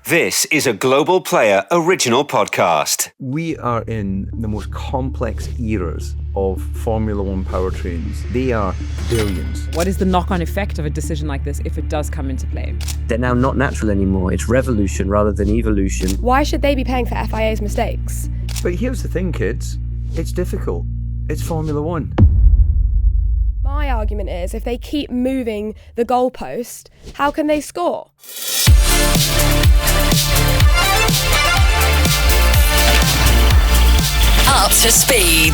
This is a Global Player original podcast. We are in the most complex eras of Formula One powertrains. They are billions. What is the knock-on effect of a decision like this if it does come into play? They're now not natural anymore. It's revolution rather than evolution. Why should they be paying for FIA's mistakes? But here's the thing, kids. It's difficult. It's Formula One. My argument is if they keep moving the goalpost, how can they score? Up to speed.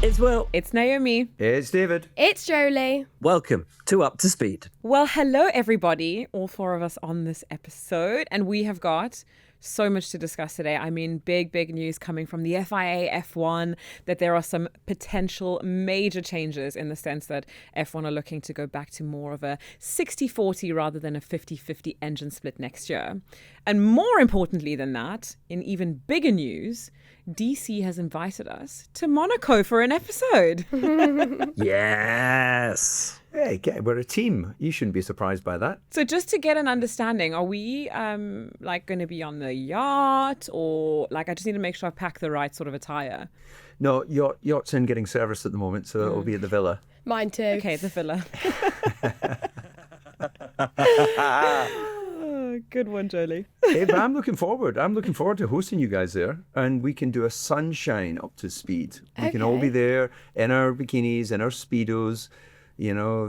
It's Will. It's Naomi. It's David. It's Jolie. Welcome to Up to Speed. Well, hello everybody, all four of us on this episode, and we have got so much to discuss today. I mean, big news coming from the FIA F1 that there are some potential major changes in the sense that F1 are looking to go back to more of a 60-40 rather than a 50-50 engine split next year. And more importantly than that, in even bigger news, DC has invited us to Monaco for an episode. Yes. Hey, we're a team. You shouldn't be surprised by that. So just to get an understanding, are we going to be on the yacht, or I just need to make sure I pack the right sort of attire? No, yacht's in getting serviced at the moment, so it'll be at the villa. Mine too. Okay, the villa. Good one, Jolie. Hey, but I'm looking forward to hosting you guys there, and we can do a sunshine up to speed. We can all be there in our bikinis, in our Speedos,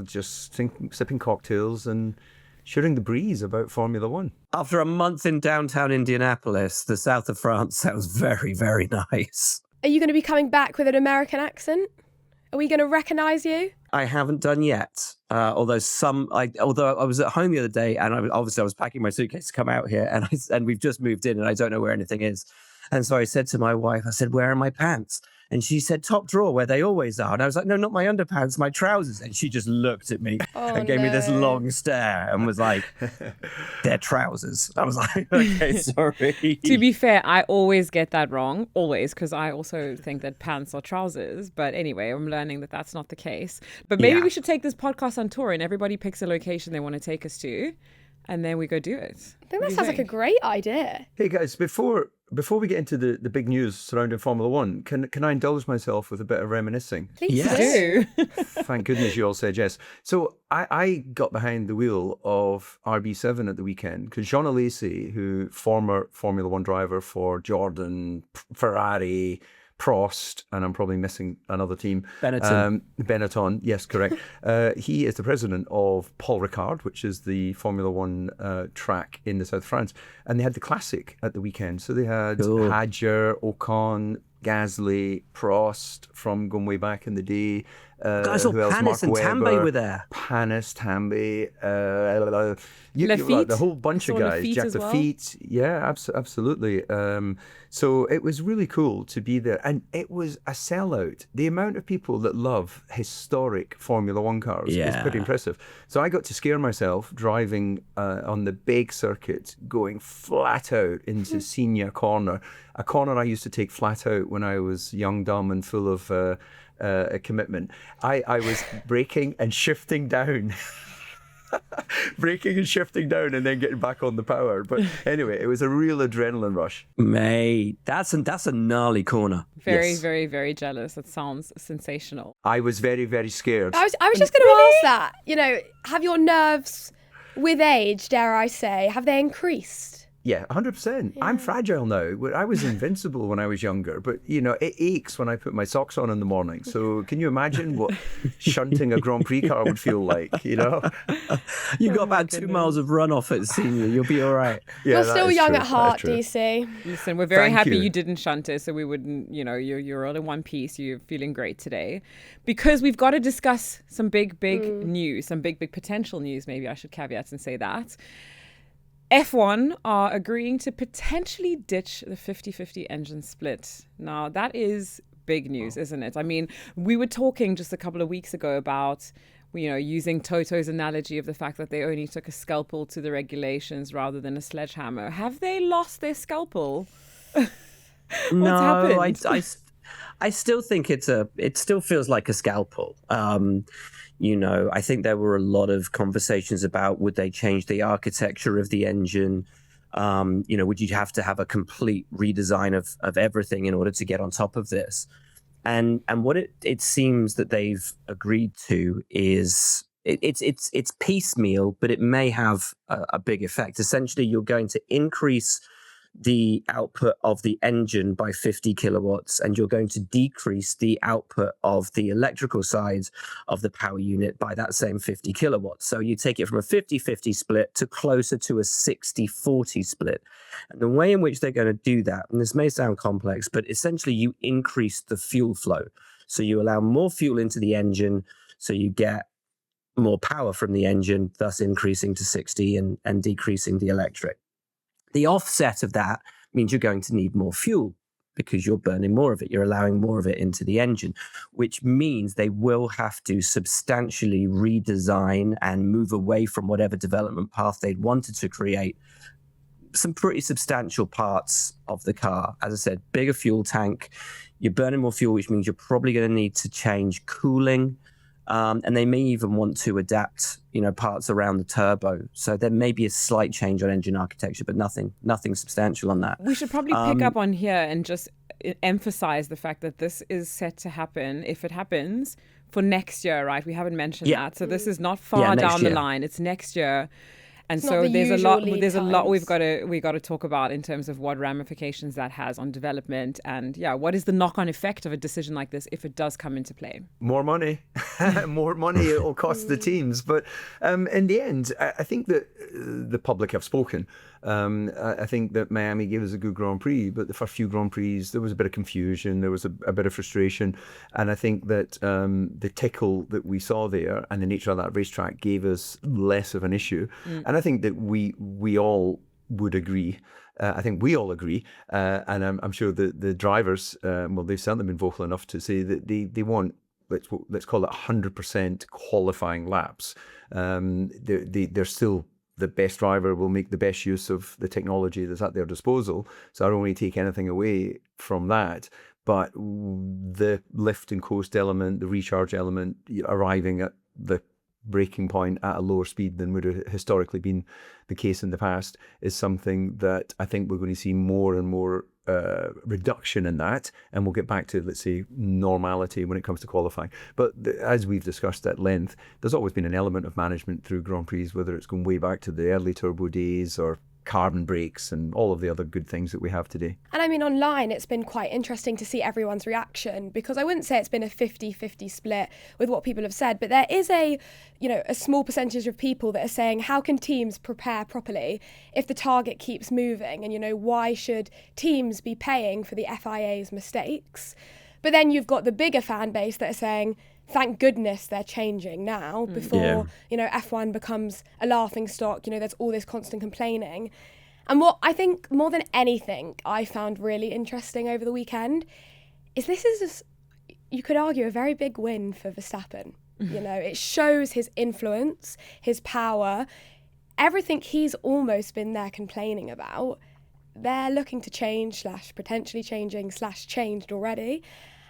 just sipping cocktails and shooting the breeze about Formula One. After a month in downtown Indianapolis, the south of France sounds very, very nice. Are you going to be coming back with an American accent? Are we going to recognise you? I haven't done yet. Although I was at home the other day, and I was packing my suitcase to come out here, and we've just moved in, and I don't know where anything is. And so I said to my wife, I said, "Where are my pants?" And she said, "Top drawer, where they always are." And I was like, "No, not my underpants, my trousers." And she just looked at me and gave me this long stare and was like, "They're trousers." I was like, "Okay, sorry." To be fair, I always get that wrong, always, because I also think that pants are trousers. But anyway, I'm learning that that's not the case. But maybe we should take this podcast on tour and everybody picks a location they want to take us to, and then we go do it. I think that sounds like a great idea. Hey guys, before we get into the big news surrounding Formula One, can I indulge myself with a bit of reminiscing? Please do. Thank goodness you all said yes. So I got behind the wheel of RB7 at the weekend because Jean Alesi, who former Formula One driver for Jordan, Ferrari, Prost, and I'm probably missing another team. Benetton, yes, correct. He is the president of Paul Ricard, which is the Formula One track in the south of France. And they had the Classic at the weekend. So they had Hadjar, Ocon, Gasly, Prost from going way back in the day. Guys, Panis and Tambay were there. Panis, Tambay, Lafitte, the whole bunch of guys. Jack Lafitte, yeah, absolutely. So it was really cool to be there, and it was a sellout. The amount of people that love historic Formula One cars is pretty impressive. So I got to scare myself driving on the big circuit, going flat out into Senior Corner, a corner I used to take flat out when I was young, dumb, and full of a commitment. I was braking and shifting down. Braking and shifting down and then getting back on the power. But anyway, it was a real adrenaline rush. Mate, that's a gnarly corner. Very, very, very jealous. That sounds sensational. I was very, very scared. I was just going to ask that. Have your nerves with age, dare I say, have they increased? Yeah, 100%. Yeah. I'm fragile now. I was invincible when I was younger, but it aches when I put my socks on in the morning. So can you imagine what shunting a Grand Prix car would feel like, You got about 2 miles of runoff at Senior. You'll be all right. Yeah, you're still young at heart, DC. Listen, we're very happy you didn't shunt it, so we wouldn't, you're all in one piece. You're feeling great today. Because we've got to discuss some big news, some big potential news, maybe I should caveat and say that. F1 are agreeing to potentially ditch the 50-50 engine split. Now, that is big news, isn't it? I mean, we were talking just a couple of weeks ago about, using Toto's analogy of the fact that they only took a scalpel to the regulations rather than a sledgehammer. Have they lost their scalpel? What's happened? I still think it still feels like a scalpel. I think there were a lot of conversations about would they change the architecture of the engine? Would you have to have a complete redesign of everything in order to get on top of this? And what it seems that they've agreed to is it's piecemeal, but it may have a big effect. Essentially, you're going to increase the output of the engine by 50 kilowatts, and you're going to decrease the output of the electrical side of the power unit by that same 50 kilowatts. So you take it from a 50-50 split to closer to a 60-40 split. And the way in which they're going to do that, and this may sound complex, but essentially you increase the fuel flow. So you allow more fuel into the engine, so you get more power from the engine, thus increasing to 60 and decreasing the electric. The offset of that means you're going to need more fuel because you're burning more of it. You're allowing more of it into the engine, which means they will have to substantially redesign and move away from whatever development path they'd wanted to create some pretty substantial parts of the car. As I said, bigger fuel tank. You're burning more fuel, which means you're probably going to need to change cooling. And they may even want to adapt, parts around the turbo. So there may be a slight change on engine architecture, but nothing substantial on that. We should probably pick up on here and just emphasize the fact that this is set to happen, if it happens, for next year, right? We haven't mentioned that. So this is not far down the line. It's next year. And so there's a lot we've got to talk about in terms of what ramifications that has on development, and what is the knock-on effect of a decision like this if it does come into play. More money it will cost the teams, but in the end I think that the public have spoken. I think that Miami gave us a good Grand Prix, but the first few Grand Prix there was a bit of confusion, there was a bit of frustration, and I think that the tickle that we saw there and the nature of that racetrack gave us less of an issue. And I think that we all would agree. I think we all agree, and I'm sure the drivers, they've certainly been vocal enough to say that they want, let's call it 100% qualifying laps. They're still the best driver will make the best use of the technology that's at their disposal. So I don't want to take anything away from that. But the lift and coast element, the recharge element, arriving at the breaking point at a lower speed than would have historically been the case in the past, is something that I think we're going to see more and more reduction in that, and we'll get back to, let's say, normality when it comes to qualifying. But as we've discussed at length, there's always been an element of management through Grand Prix, whether it's going way back to the early turbo days or carbon brakes and all of the other good things that we have today. And I mean, online, it's been quite interesting to see everyone's reaction, because I wouldn't say it's been a 50-50 split with what people have said, but there is a small percentage of people that are saying, how can teams prepare properly if the target keeps moving? And, why should teams be paying for the FIA's mistakes? But then you've got the bigger fan base that are saying, thank goodness they're changing now before, F1 becomes a laughing stock. There's all this constant complaining. And what I think more than anything I found really interesting over the weekend is this is, you could argue, a very big win for Verstappen. It shows his influence, his power, everything he's almost been there complaining about. They're looking to change / potentially changing / changed already.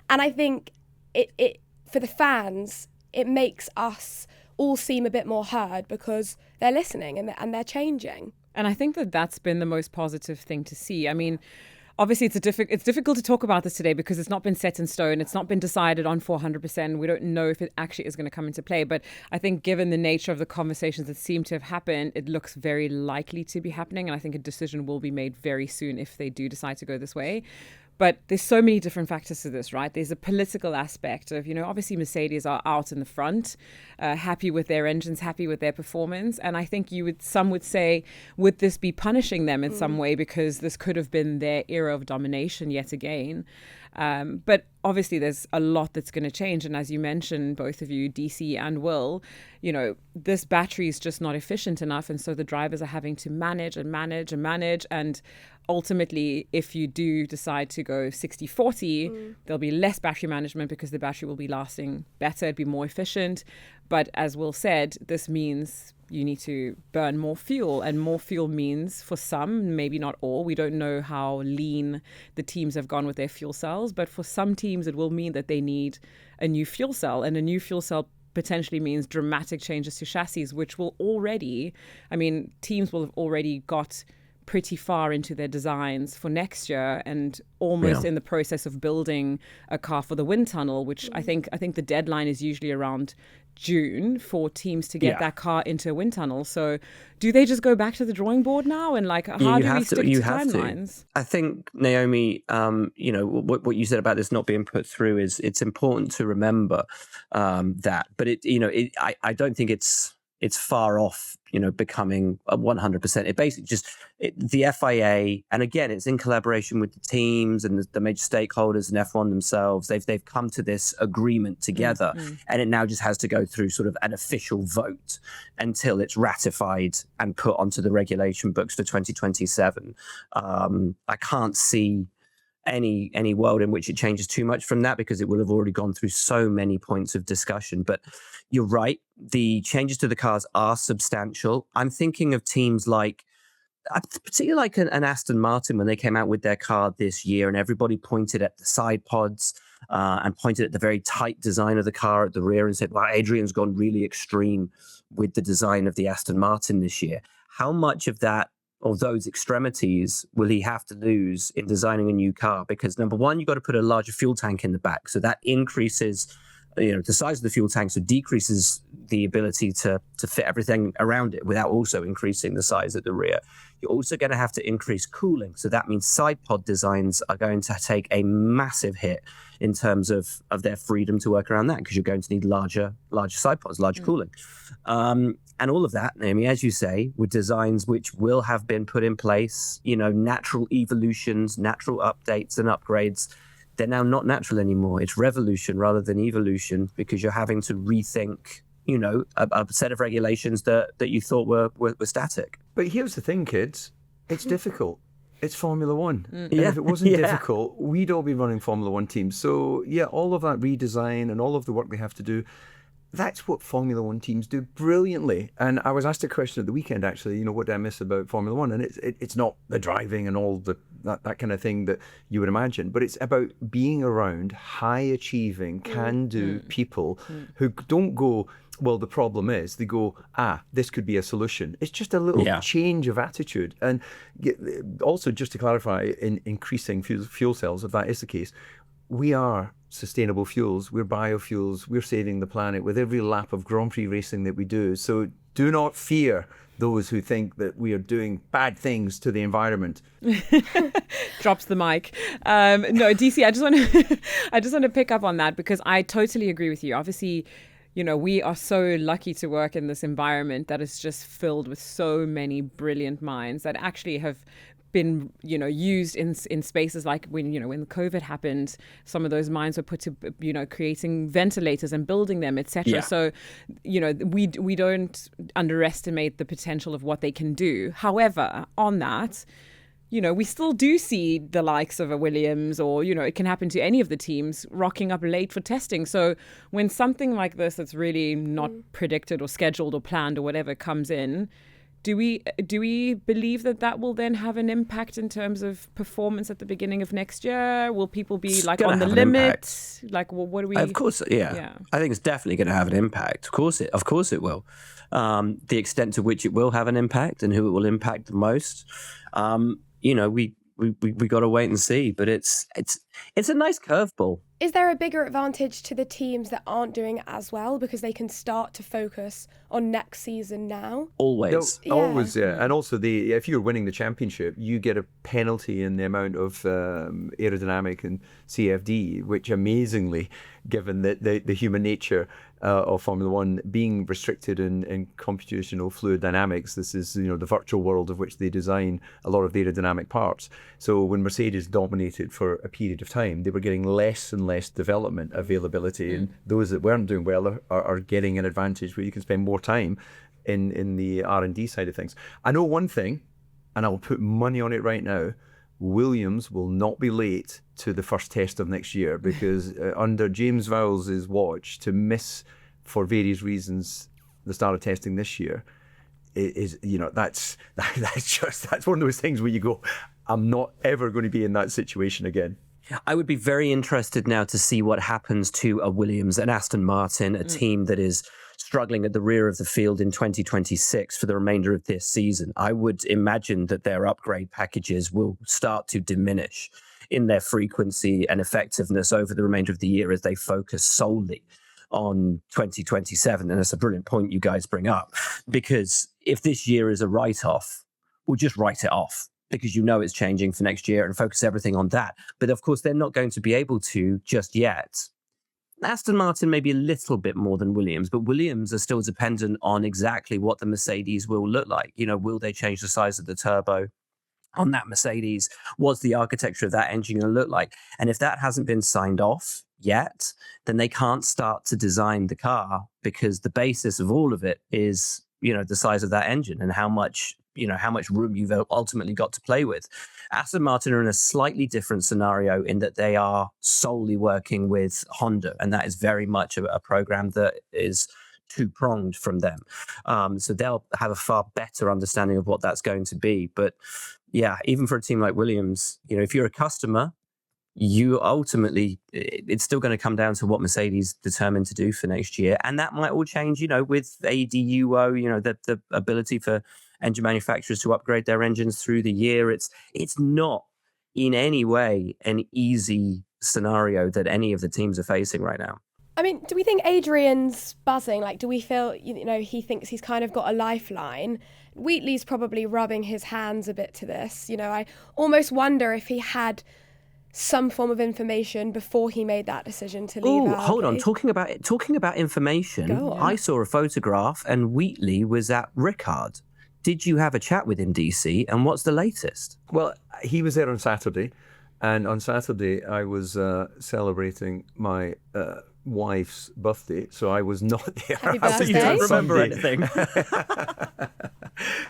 And I think it for the fans, it makes us all seem a bit more heard because they're listening and they're changing. And I think that that's been the most positive thing to see. I mean, obviously it's difficult to talk about this today because it's not been set in stone. It's not been decided on 400%. We don't know if it actually is going to come into play. But I think given the nature of the conversations that seem to have happened, it looks very likely to be happening. And I think a decision will be made very soon if they do decide to go this way. But there's so many different factors to this, right? There's a political aspect of, obviously Mercedes are out in the front, happy with their engines, happy with their performance. And I think some would say, would this be punishing them in some way because this could have been their era of domination yet again? But obviously there's a lot that's going to change. And as you mentioned, both of you, DC and Will, this battery is just not efficient enough. And so the drivers are having to manage. And ultimately, if you do decide to go 60-40, there'll be less battery management because the battery will be lasting better, it'd be more efficient. But as Will said, this means you need to burn more fuel, and more fuel means for some, maybe not all, we don't know how lean the teams have gone with their fuel cells, but for some teams it will mean that they need a new fuel cell, and a new fuel cell potentially means dramatic changes to chassis, which will already, I mean, teams will have already got pretty far into their designs for next year and almost in the process of building a car for the wind tunnel, which I think the deadline is usually around June for teams to get that car into a wind tunnel. So do they just go back to the drawing board now? And like, how do we stick to timelines? I think, Naomi, you know, what you said about this not being put through is it's important to remember that. But I don't think it's far off, you know, becoming a 100%. It basically just the FIA, and again, it's in collaboration with the teams and the major stakeholders and F1 themselves. They've come to this agreement together, and it now just has to go through sort of an official vote until it's ratified and put onto the regulation books for 2027. I can't see any world in which it changes too much from that, because it will have already gone through so many points of discussion. But you're right, the changes to the cars are substantial. I'm thinking of teams like, particularly like an Aston Martin when they came out with their car this year, and everybody pointed at the side pods and pointed at the very tight design of the car at the rear and said, well, Adrian's gone really extreme with the design of the Aston Martin this year. How much of that, or those extremities, will he have to lose in designing a new car? Because number one, you've got to put a larger fuel tank in the back. So that increases, you know, the size of the fuel tank, so decreases the ability to fit everything around it without also increasing the size at the rear. You're also going to have to increase cooling. So that means side pod designs are going to take a massive hit in terms of their freedom to work around that, because you're going to need larger side pods, larger cooling. And all of that, Naomi, as you say, with designs which will have been put in place, you know, natural evolutions, natural updates and upgrades. They're now not natural anymore. It's revolution rather than evolution, because you're having to rethink, you know, a set of regulations that you thought were static. But here's the thing, kids. It's difficult. It's Formula One. And if it wasn't difficult, we'd all be running Formula One teams. So, yeah, all of that redesign and all of the work they have to do, that's what Formula One teams do brilliantly. And I was asked a question at the weekend, actually, you know, what do I miss about Formula One? And it's not the driving and all that kind of thing that you would imagine, but it's about being around high-achieving, can-do people who don't go, well, the problem is, they go, this could be a solution. It's just a little change of attitude. And also, just to clarify, in increasing fuel cells, if that is the case, we are sustainable fuels, we're biofuels, we're saving the planet with every lap of Grand Prix racing that we do. So do not fear those who think that we are doing bad things to the environment. Drops the mic. No, DC, I just want to pick up on that, because I totally agree with you. Obviously, you know, we are so lucky to work in this environment that is just filled with so many brilliant minds that actually have been, you know, used in spaces like when COVID happened, some of those minds were put to, you know, creating ventilators and building them, etc. So, you know, we don't underestimate the potential of what they can do. However, on that, you know, we still do see the likes of a Williams, or, you know, it can happen to any of the teams, rocking up late for testing. So when something like this that's really not predicted or scheduled or planned or whatever comes in, do we believe that will then have an impact in terms of performance at the beginning of next year? Will people be like on the limit? Like, well, what do we? Of course, yeah. I think it's definitely going to have an impact. Of course it will. The extent to which it will have an impact and who it will impact the most, you know, we got to wait and see. But it's a nice curveball. Is there a bigger advantage to the teams that aren't doing as well, because they can start to focus on next season now? Always. Always, yeah. And also, if you're winning the championship, you get a penalty in the amount of aerodynamic and CFD, which amazingly, given the human nature of Formula One being restricted in computational fluid dynamics, this is, you know, the virtual world of which they design a lot of the aerodynamic parts. So when Mercedes dominated for a period of time, they were getting less and less development availability, and those that weren't doing well are getting an advantage where you can spend more time in the R&D side of things. I know one thing, and I'll put money on it right now: Williams will not be late to the first test of next year, because under James Vowles' watch, to miss for various reasons the start of testing this year is, you know, that's one of those things where you go, I'm not ever going to be in that situation again. I would be very interested now to see what happens to a Williams and Aston Martin, a team that is struggling at the rear of the field in 2026 for the remainder of this season. I would imagine that their upgrade packages will start to diminish in their frequency and effectiveness over the remainder of the year as they focus solely on 2027. And that's a brilliant point you guys bring up, because if this year is a write-off, we'll just write it off, because you know it's changing for next year, and focus everything on that. But of course, they're not going to be able to just yet. Aston Martin maybe a little bit more than Williams, but Williams are still dependent on exactly what the Mercedes will look like. You know, will they change the size of the turbo on that Mercedes? What's the architecture of that engine going to look like? And if that hasn't been signed off yet, then they can't start to design the car, because the basis of all of it is, you know, the size of that engine and how much room you've ultimately got to play with. Aston Martin are in a slightly different scenario in that they are solely working with Honda, and that is very much a program that is two-pronged from them. So they'll have a far better understanding of what that's going to be. But yeah, even for a team like Williams, you know, if you're a customer, you ultimately, it's still going to come down to what Mercedes determined to do for next year. And that might all change, you know, with ADUO, you know, the ability for engine manufacturers to upgrade their engines through the year. It's not in any way an easy scenario that any of the teams are facing right now. I mean, do we think Adrian's buzzing? Like, do we feel, you know, he thinks he's kind of got a lifeline? Wheatley's probably rubbing his hands a bit to this. You know, I almost wonder if he had some form of information before he made that decision to leave. Oh, hold on. Talking about information, I saw a photograph and Wheatley was at Ricard. Did you have a chat with him, DC? And what's the latest? Well, he was there on Saturday. And on Saturday, I was celebrating my wife's birthday. So I was not there. Happy So you don't remember anything.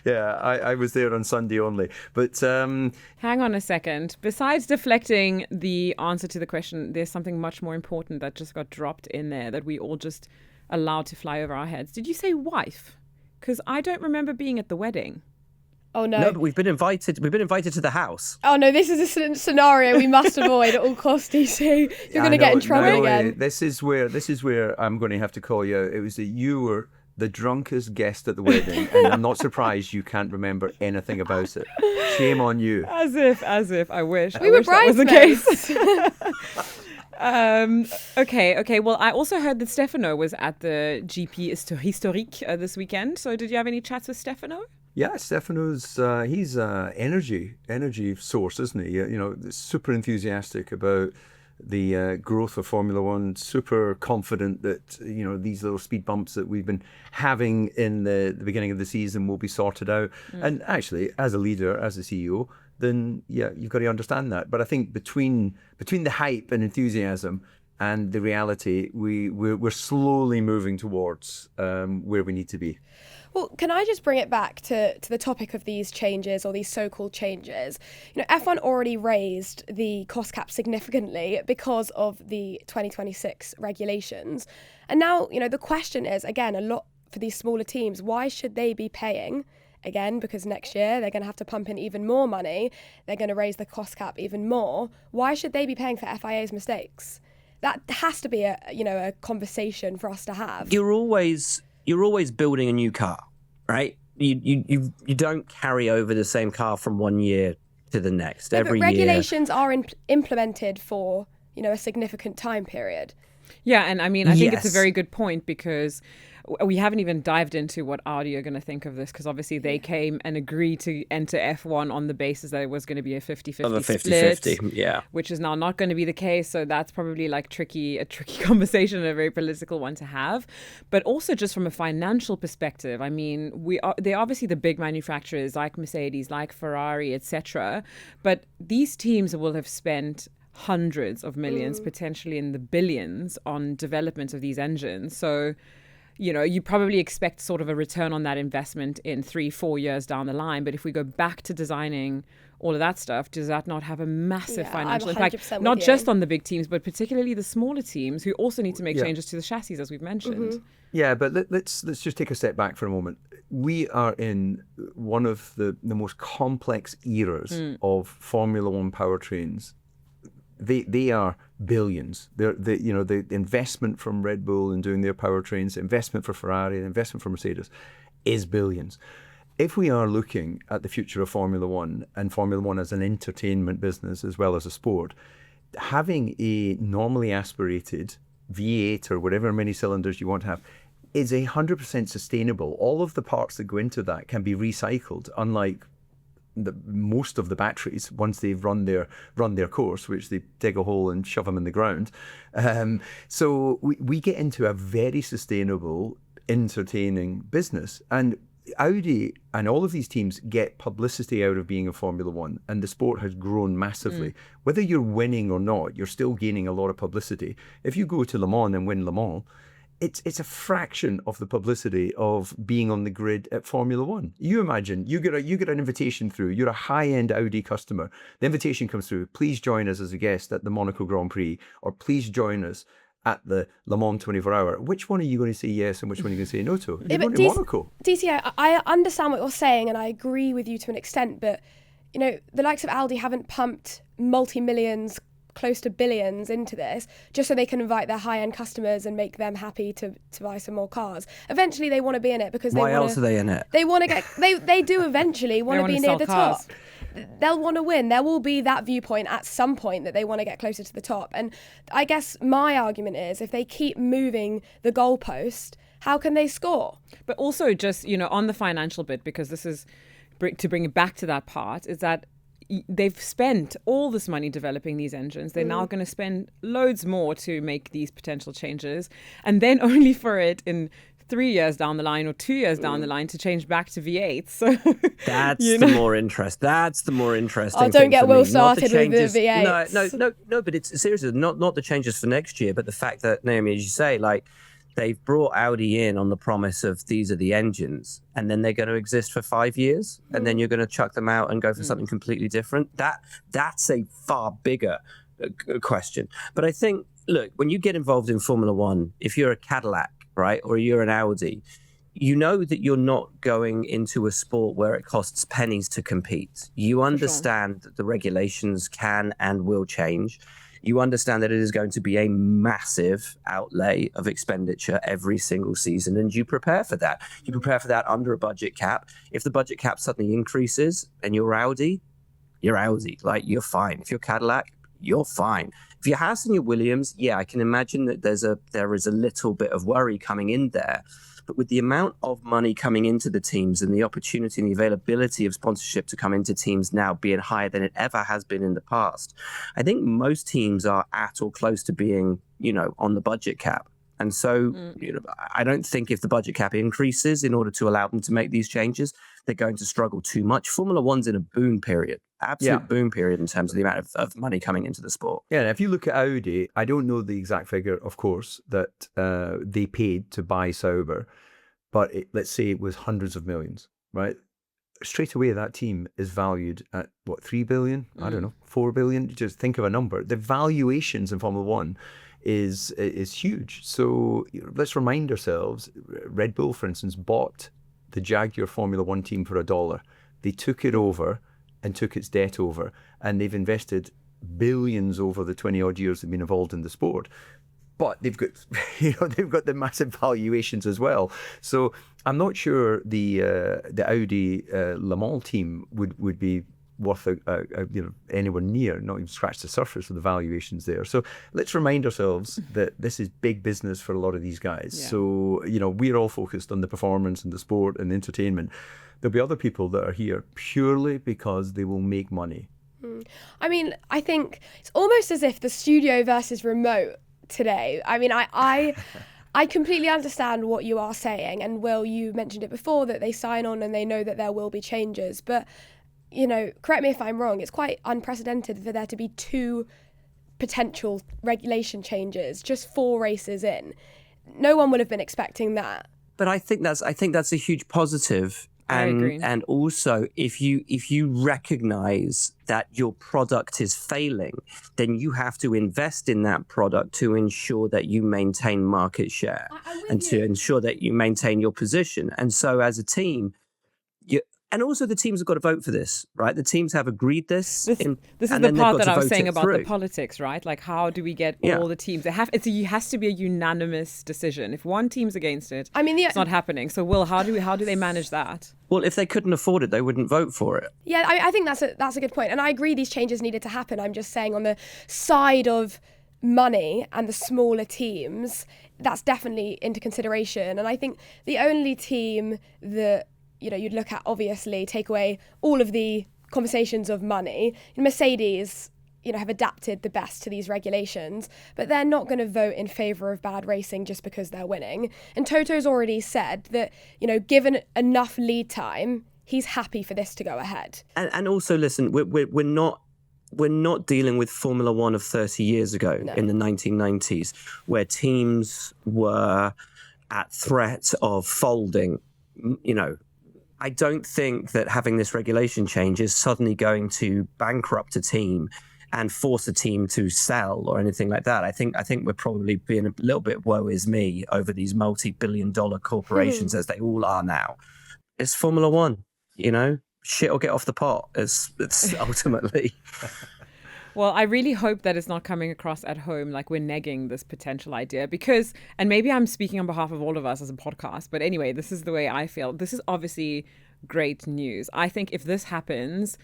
Yeah, I was there on Sunday only. But hang on a second. Besides deflecting the answer to the question, there's something much more important that just got dropped in there that we all just allowed to fly over our heads. Did you say wife? Because I don't remember being at the wedding. Oh, no. No, but we've been invited to the house. Oh, no, this is a scenario we must avoid at all costs, DC. You're going to get in trouble again. This is where I'm going to have to call you out. It was that you were the drunkest guest at the wedding, and I'm not surprised you can't remember anything about it. Shame on you. As if. I wish. We were bridesmaids. That was the case. Okay. Well, I also heard that Stefano was at the GP Historique this weekend. So did you have any chats with Stefano? Yeah, Stefano's he's energy source, isn't he? You know, super enthusiastic about the growth of Formula One, super confident that, you know, these little speed bumps that we've been having in the beginning of the season will be sorted out. And actually, as a leader, as a CEO, then yeah, you've got to understand that. But I think between the hype and enthusiasm and the reality, we're slowly moving towards where we need to be. Well, can I just bring it back to the topic of these changes, or these so-called changes? You know, F1 already raised the cost cap significantly because of the 2026 regulations. And now, you know, the question is, again, a lot for these smaller teams, why should they be paying? Again, because next year they're going to have to pump in even more money. They're going to raise the cost cap even more. Why should they be paying for FIA's mistakes? That has to be a conversation for us to have. You're always building a new car, right? You don't carry over the same car from one year to the next. No, every but regulations year. are implemented for, you know, a significant time period. Yeah, and I mean, I think it's a Yes. very good point, because we haven't even dived into what Audi are going to think of this, because obviously they came and agreed to enter F1 on the basis that it was going to be a 50-50 Of a split, 50-50, yeah. which is now not going to be the case. So that's probably like a tricky conversation, a very political one to have. But also just from a financial perspective, I mean, they're obviously the big manufacturers like Mercedes, like Ferrari, etc. But these teams will have spent hundreds of millions, potentially in the billions, on development of these engines. So, you know, you probably expect sort of a return on that investment in 3-4 years down the line. But if we go back to designing all of that stuff, does that not have a massive financial impact? Not just on the big teams, but particularly the smaller teams who also need to make changes to the chassis, as we've mentioned. Yeah, but let's just take a step back for a moment. We are in one of the most complex eras of Formula One powertrains they are billions. The investment from Red Bull in doing their powertrains, the investment for Ferrari, the investment for Mercedes is billions. If we are looking at the future of Formula One and Formula One as an entertainment business as well as a sport, having a normally aspirated V8 or whatever many cylinders you want to have is 100% sustainable. All of the parts that go into that can be recycled, unlike most of the batteries once they've run their course, which they dig a hole and shove them in the ground. So we get into a very sustainable, entertaining business. And Audi and all of these teams get publicity out of being a Formula One, and the sport has grown massively. Whether you're winning or not, you're still gaining a lot of publicity. If you go to Le Mans and win Le Mans, it's a fraction of the publicity of being on the grid at Formula One. You imagine you get an invitation through. You're a high-end Audi customer. The invitation comes through. Please join us as a guest at the Monaco Grand Prix, or please join us at the Le Mans 24-hour. Which one are you going to say yes and which one are you going to say no to? You're going to Monaco. DC, I understand what you're saying and I agree with you to an extent, but the likes of Audi haven't pumped multi-millions, close to billions into this just so they can invite their high-end customers and make them happy to buy some more cars. Eventually they want to be in it because why else are they in it? They want to get they do eventually want to be near the top. They'll want to win. There will be that viewpoint at some point that they want to get closer to the top. And I guess my argument is if they keep moving the goalpost, how can they score? But also just, on the financial bit, because this is to bring it back to that part, is that they've spent all this money developing these engines. They're now going to spend loads more to make these potential changes, and then only for it in 3 years down the line or 2 years down the line to change back to V8. So that's the more interest. That's the more interesting. Oh, don't thing get for Will me. started with the V8. No. But it's seriously not the changes for next year, but the fact that, Naomi, as you say, they've brought Audi in on the promise of these are the engines, and then they're going to exist for 5 years, and then you're going to chuck them out and go for something completely different. That's a far bigger question. But I think, look, when you get involved in Formula One, if you're a Cadillac, right, or you're an Audi, you know that you're not going into a sport where it costs pennies to compete. You understand that the regulations can and will change. You understand that it is going to be a massive outlay of expenditure every single season, and you prepare for that. You prepare for that under a budget cap. If the budget cap suddenly increases and you're Audi, you're fine. If you're Cadillac, you're fine. If you're Haas and you're Williams, I can imagine that there is a little bit of worry coming in there. But with the amount of money coming into the teams and the opportunity and the availability of sponsorship to come into teams now being higher than it ever has been in the past, I think most teams are at or close to being, on the budget cap. And so, I don't think if the budget cap increases in order to allow them to make these changes, they're going to struggle too much. Formula One's in a boom period, absolute boom period in terms of the amount of money coming into the sport. Yeah, and if you look at Audi, I don't know the exact figure, of course, that they paid to buy Sauber, but let's say it was hundreds of millions, right? Straight away, that team is valued at, 3 billion? I don't know, 4 billion? Just think of a number. The valuations in Formula One is huge. So let's remind ourselves, Red Bull, for instance, bought the Jaguar Formula One team for $1. They took it over and took its debt over, and they've invested billions over the 20 odd years they've been involved in the sport. But they've got, they've got the massive valuations as well. So I'm not sure the Audi Le Mans team would be worth anywhere near, not even scratch the surface of the valuations there. So let's remind ourselves that this is big business for a lot of these guys. Yeah. So, we're all focused on the performance and the sport and the entertainment. There'll be other people that are here purely because they will make money. I mean, I think it's almost as if the studio versus remote today. I mean, I completely understand what you are saying. And Will, you mentioned it before, that they sign on and they know that there will be changes. But correct me if I'm wrong, it's quite unprecedented for there to be 2 potential regulation changes just 4 races in. No one would have been expecting that. But I think that's a huge positive. I agree. And also, if you recognize that your product is failing, then you have to invest in that product to ensure that you maintain market share and to ensure that you maintain your position. And so as a team, And also the teams have got to vote for this, right? The teams have agreed this. This is the part that I was saying about the politics, right? Like, how do we get all the teams? It has to be a unanimous decision. If one team's against it, it's not happening. So, Will, how do they manage that? Well, if they couldn't afford it, they wouldn't vote for it. Yeah, I think that's a good point. And I agree these changes needed to happen. I'm just saying on the side of money and the smaller teams, that's definitely into consideration. And I think the only team that you'd look at, obviously, take away all of the conversations of money. Mercedes, have adapted the best to these regulations, but they're not going to vote in favour of bad racing just because they're winning. And Toto's already said that, given enough lead time, he's happy for this to go ahead. And also, listen, we're not dealing with Formula One of 30 years ago in the 1990s, where teams were at threat of folding, I don't think that having this regulation change is suddenly going to bankrupt a team and force a team to sell or anything like that. I think we're probably being a little bit woe is me over these multi-billion-dollar corporations as they all are now. It's Formula One, shit will get off the pot. It's ultimately. Well, I really hope that it's not coming across at home like we're negging this potential idea because, and maybe I'm speaking on behalf of all of us as a podcast, but anyway, this is the way I feel. This is obviously great news. I think if this happens,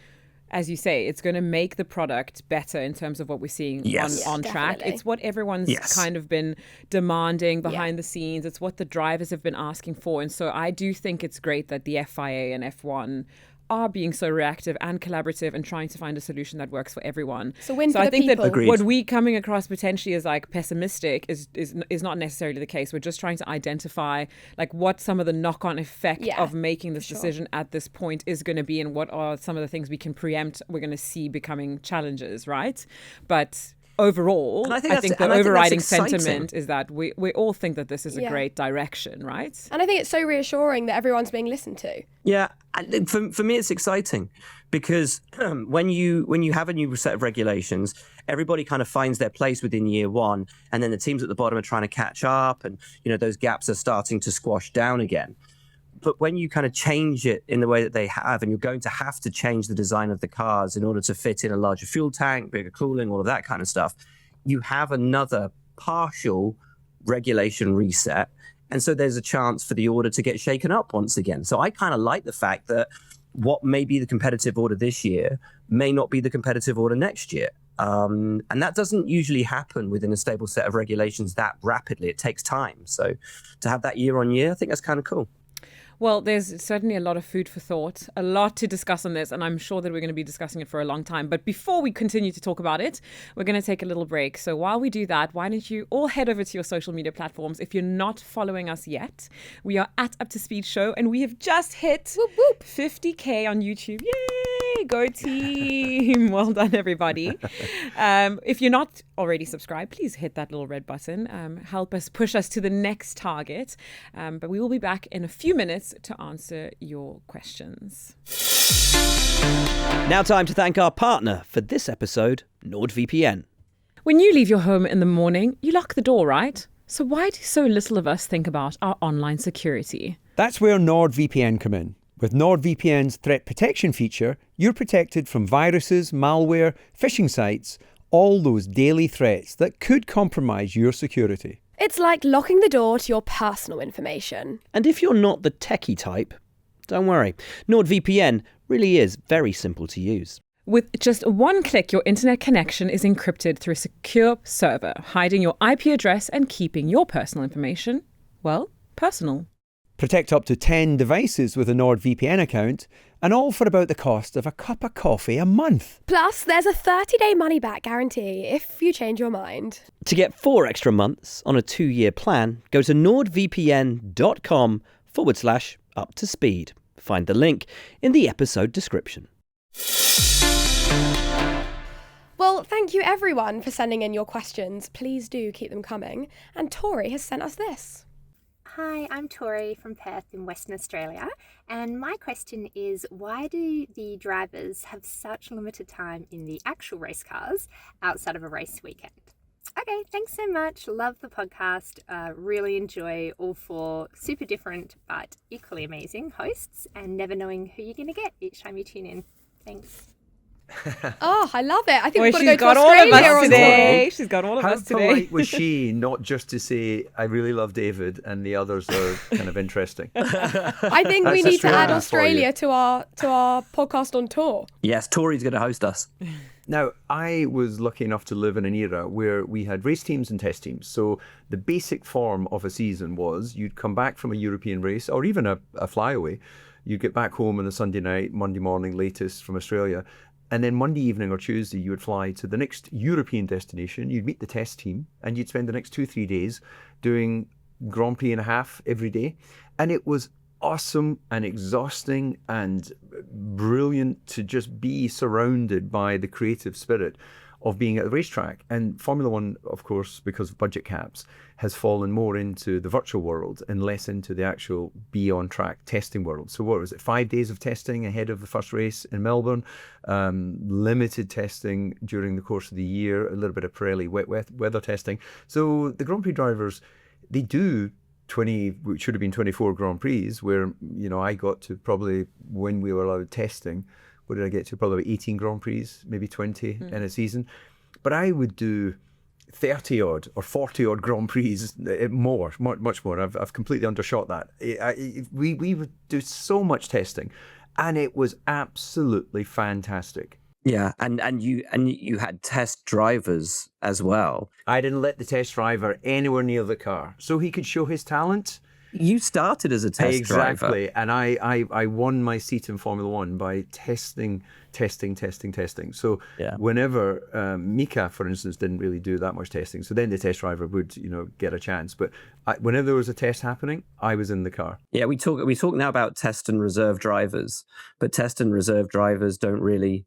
as you say, it's going to make the product better in terms of what we're seeing on track. It's what everyone's kind of been demanding behind the scenes. It's what the drivers have been asking for. And so I do think it's great that the FIA and F1 are being so reactive and collaborative and trying to find a solution that works for everyone. So for I think people. That what we coming across potentially as like pessimistic is not necessarily the case. We're just trying to identify like what some of the knock-on effect of making this decision at this point is going to be and what are some of the things we can preempt we're going to see becoming challenges, right? But overall, I think the overriding sentiment is that we all think that this is a great direction, right? And I think it's so reassuring that everyone's being listened to. Yeah, and for me, it's exciting because when you have a new set of regulations, everybody kind of finds their place within year one, and then the teams at the bottom are trying to catch up, and those gaps are starting to squash down again. But when you kind of change it in the way that they have, and you're going to have to change the design of the cars in order to fit in a larger fuel tank, bigger cooling, all of that kind of stuff, you have another partial regulation reset. And so there's a chance for the order to get shaken up once again. So I kind of like the fact that what may be the competitive order this year may not be the competitive order next year. And that doesn't usually happen within a stable set of regulations that rapidly. It takes time. So to have that year on year, I think that's kind of cool. Well, there's certainly a lot of food for thought, a lot to discuss on this, and I'm sure that we're going to be discussing it for a long time. But before we continue to talk about it, we're going to take a little break. So while we do that, why don't you all head over to your social media platforms. If you're not following us yet, we are at Up to Speed Show, and we have just hit 50K on YouTube. Yay! Go team! Well done, everybody. If you're not already subscribed, please hit that little red button. Help us push us to the next target. But we will be back in a few minutes to answer your questions. Now time to thank our partner for this episode, NordVPN. When you leave your home in the morning, you lock the door, right? So why do so little of us think about our online security? That's where NordVPN come in. With NordVPN's threat protection feature, you're protected from viruses, malware, phishing sites, all those daily threats that could compromise your security. It's like locking the door to your personal information. And if you're not the techie type, don't worry. NordVPN really is very simple to use. With just one click, your internet connection is encrypted through a secure server, hiding your IP address and keeping your personal information, well, personal. Protect up to 10 devices with a NordVPN account, and all for about the cost of a cup of coffee a month. Plus, there's a 30-day money-back guarantee if you change your mind. To get 4 extra months on a 2-year plan, go to nordvpn.com/up-to-speed. Find the link in the episode description. Well, thank you everyone for sending in your questions. Please do keep them coming. And Tori has sent us this. Hi, I'm Tori from Perth in Western Australia, and my question is, why do the drivers have such limited time in the actual race cars outside of a race weekend? Okay, thanks so much. Love the podcast. Really enjoy all four super different but equally amazing hosts, and never knowing who you're going to get each time you tune in. Thanks. Oh, I love it. I think Boy, we've got to she's go got to all of Australia us on today. tour. She's got all of How us today. polite was she not just to say, I really love David and the others are kind of interesting? I think we That's need to add Australia for you. Australia to our podcast on tour. Yes, Tori's going to host us. Now, I was lucky enough to live in an era where we had race teams and test teams. So the basic form of a season was you'd come back from a European race or even a flyaway. You'd get back home on a Sunday night, Monday morning latest from Australia. And then Monday evening or Tuesday, you would fly to the next European destination. You'd meet the test team and you'd spend the next 2-3 days doing Grand Prix and a half every day. And it was awesome and exhausting and brilliant to just be surrounded by the creative spirit of being at the racetrack. And Formula One, of course, because of budget caps, has fallen more into the virtual world and less into the actual be on track testing world. So what was it, 5 days of testing ahead of the first race in Melbourne, limited testing during the course of the year, a little bit of Pirelli wet weather testing. So the Grand Prix drivers, they do 20, which should have been 24 Grand Prix, where, you know, I got to probably, when we were allowed testing, what did I get to? Probably 18 Grand Prix, maybe 20 in a season. But I would do 30 odd or 40 odd Grand Prix, much more. I've completely undershot that. We would do so much testing, and it was absolutely fantastic. Yeah, and you had test drivers as well. I didn't let the test driver anywhere near the car so he could show his talent. You started as a test driver. Exactly, and I won my seat in Formula One by testing. So Yeah. whenever Mika, for instance, didn't really do that much testing, so then the test driver would, get a chance. But whenever there was a test happening, I was in the car. Yeah, we talk now about test and reserve drivers, but test and reserve drivers don't really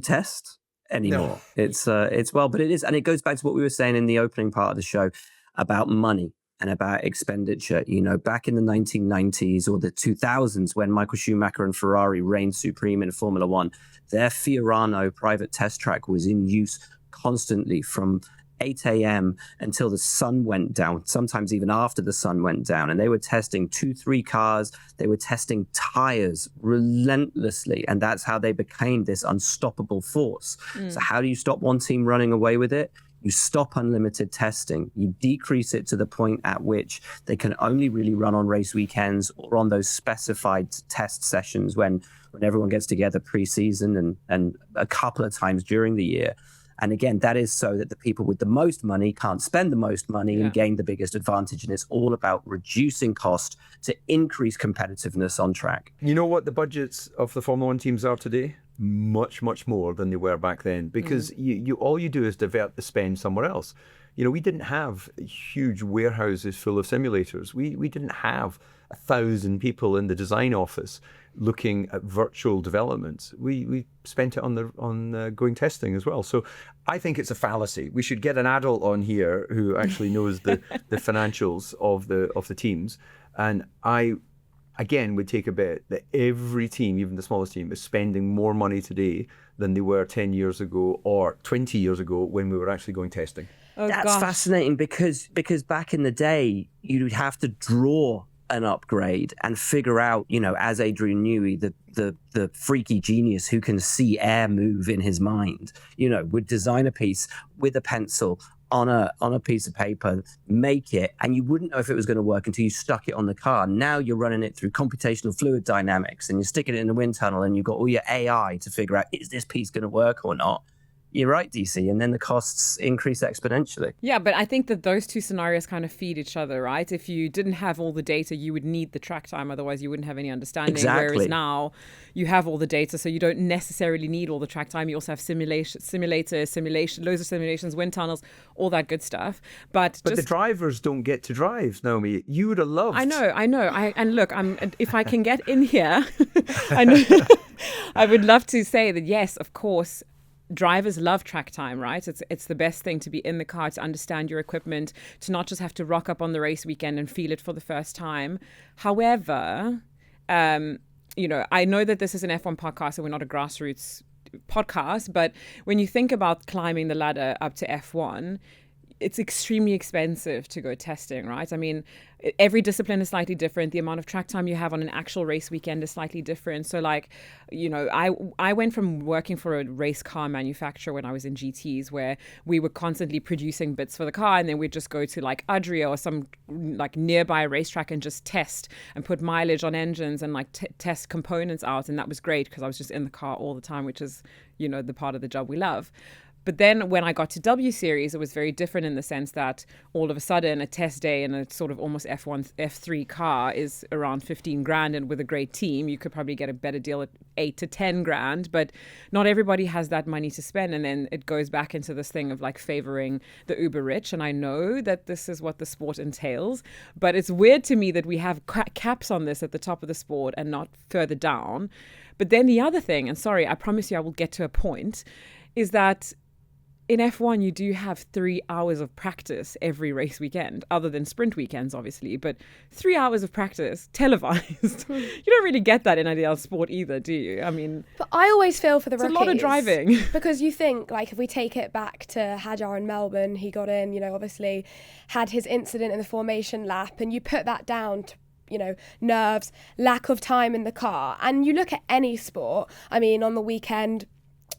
test anymore. No. But it is, and it goes back to what we were saying in the opening part of the show about money and about expenditure. Back in the 1990s or the 2000s, when Michael Schumacher and Ferrari reigned supreme in Formula One, their Fiorano private test track was in use constantly from 8 a.m. until the sun went down, sometimes even after the sun went down. And they were testing 2-3 cars. They were testing tires relentlessly. And that's how they became this unstoppable force. So how do you stop one team running away with it? You stop unlimited testing. You decrease it to the point at which they can only really run on race weekends or on those specified test sessions when everyone gets together pre-season and a couple of times during the year. And again, that is so that the people with the most money can't spend the most money and gain the biggest advantage. And it's all about reducing cost to increase competitiveness on track. You know what the budgets of the Formula One teams are today? Much, much more than they were back then, because you all you do is divert the spend somewhere else. We didn't have huge warehouses full of simulators. We didn't have 1,000 people in the design office looking at virtual development. We spent it on going testing as well. So I think it's a fallacy. We should get an adult on here who actually knows the financials of the teams. And I, again, would take a bet that every team, even the smallest team, is spending more money today than they were 10 years ago or 20 years ago when we were actually going testing. Oh, That's gosh. fascinating because back in the day, you'd have to draw an upgrade and figure out, as Adrian Newey, the freaky genius who can see air move in his mind, would design a piece with a pencil on a piece of paper, make it, and you wouldn't know if it was going to work until you stuck it on the car. Now you're running it through computational fluid dynamics and you're sticking it in the wind tunnel and you've got all your AI to figure out, is this piece going to work or not? You're right, DC, and then the costs increase exponentially. Yeah, but I think that those two scenarios kind of feed each other, right? If you didn't have all the data, you would need the track time, otherwise you wouldn't have any understanding. Exactly. Whereas now you have all the data, so you don't necessarily need all the track time. You also have simulation, loads of simulations, wind tunnels, all that good stuff. But the drivers don't get to drive, Naomi. You would have loved. I know. And look, if I can get in here, I know I would love to say that yes, of course. Drivers love track time, right? It's the best thing to be in the car, to understand your equipment, to not just have to rock up on the race weekend and feel it for the first time. However, I know that this is an F1 podcast and we're not a grassroots podcast, but when you think about climbing the ladder up to F1, it's extremely expensive to go testing, right? I mean, every discipline is slightly different. The amount of track time you have on an actual race weekend is slightly different. So like, I went from working for a race car manufacturer when I was in GTs, where we were constantly producing bits for the car, and then we'd just go to like Adria or some like nearby racetrack and just test and put mileage on engines and like test components out. And that was great because I was just in the car all the time, which is, the part of the job we love. But then when I got to W Series, it was very different in the sense that all of a sudden a test day in a sort of almost F1, F3 car is around 15 grand. And with a great team, you could probably get a better deal at 8 to 10 grand. But not everybody has that money to spend. And then it goes back into this thing of like favoring the uber rich. And I know that this is what the sport entails. But it's weird to me that we have caps on this at the top of the sport and not further down. But then the other thing, and sorry, I promise you I will get to a point, is that in F1, you do have 3 hours of practice every race weekend, other than sprint weekends, obviously, but 3 hours of practice televised. You don't really get that in any other sport either, do you? I mean, but I always feel for the rookies. It's a lot of driving. Because you think, like, if we take it back to Hadjar in Melbourne, he got in, obviously had his incident in the formation lap, and you put that down to nerves, lack of time in the car. And you look at any sport, I mean, on the weekend,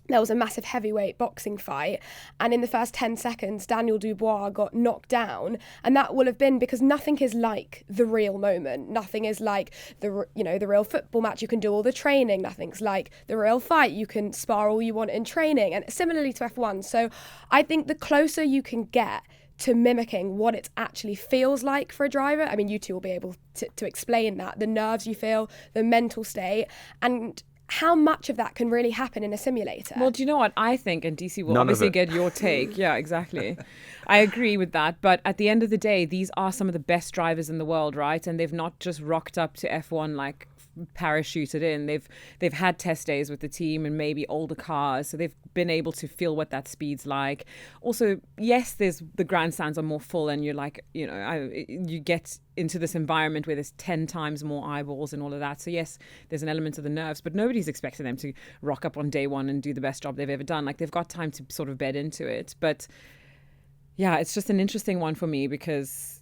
there was a massive heavyweight boxing fight, and in the first 10 seconds, Daniel Dubois got knocked down, and that will have been because nothing is like the real moment. Nothing is like the real football match. You can do all the training. Nothing's like the real fight. You can spar all you want in training, and similarly to F1. So I think the closer you can get to mimicking what it actually feels like for a driver, I mean, you two will be able to explain that, the nerves you feel, the mental state, and how much of that can really happen in a simulator. Well, do you know what I think? And DC will obviously get your take. Yeah, exactly. I agree with that. But at the end of the day, these are some of the best drivers in the world, right? And they've not just rocked up to F1 like parachuted in. They've had test days with the team and maybe older cars, so they've been able to feel what that speed's like. Also, yes, there's the grandstands are more full, and you're like, you get into this environment where there's 10 times more eyeballs and all of that. So yes, there's an element of the nerves, but nobody's expecting them to rock up on day one and do the best job they've ever done. Like, they've got time to sort of bed into it. But yeah, it's just an interesting one for me because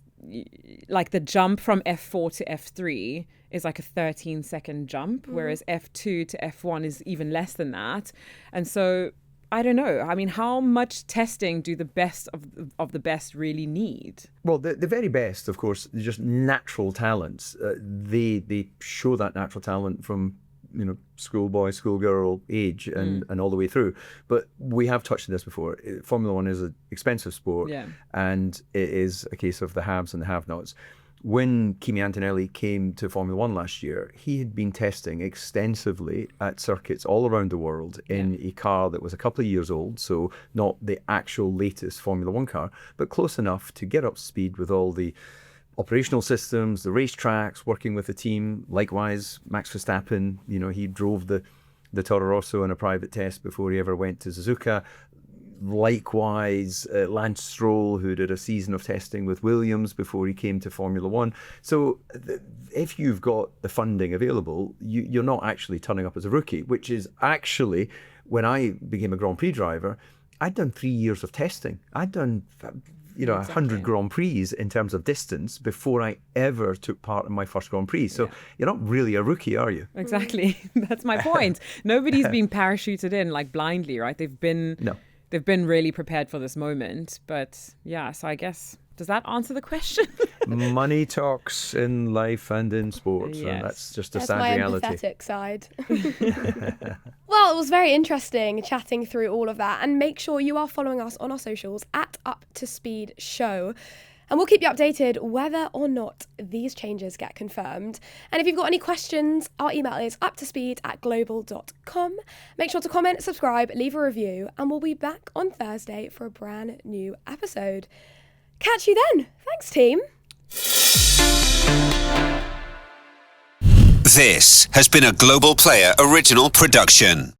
like the jump from F4 to F3 is like a 13-second jump, whereas F2 to F1 is even less than that. And so I don't know. I mean, how much testing do the best of the best really need? Well, the very best, of course, is just natural talents. They show that natural talent from schoolboy, schoolgirl age and all the way through. But we have touched on this before. Formula One is an expensive sport, and it is a case of the haves and the have-nots. When Kimi Antonelli came to Formula One last year, he had been testing extensively at circuits all around the world in a car that was a couple of years old, so not the actual latest Formula One car, but close enough to get up to speed with all the operational systems, the racetracks, working with the team. Likewise, Max Verstappen, he drove the Toro Rosso in a private test before he ever went to Suzuka. Likewise, Lance Stroll, who did a season of testing with Williams before he came to Formula One. So if you've got the funding available, you're not actually turning up as a rookie, which is actually, when I became a Grand Prix driver, I'd done 3 years of testing. I'd done 100 Grand Prix in terms of distance before I ever took part in my first Grand Prix. So you're not really a rookie, are you? Exactly. That's my point. Nobody's been parachuted in like blindly, right? They've been really prepared for this moment. But yeah, so I guess, does that answer the question? Money talks in life and in sports, and that's just a sad reality. That's my empathetic side. Well, it was very interesting chatting through all of that, and make sure you are following us on our socials at Up to Speed Show. And we'll keep you updated whether or not these changes get confirmed. And if you've got any questions, our email is uptospeed@global.com. Make sure to comment, subscribe, leave a review, and we'll be back on Thursday for a brand new episode. Catch you then. Thanks, team. This has been a Global Player original production.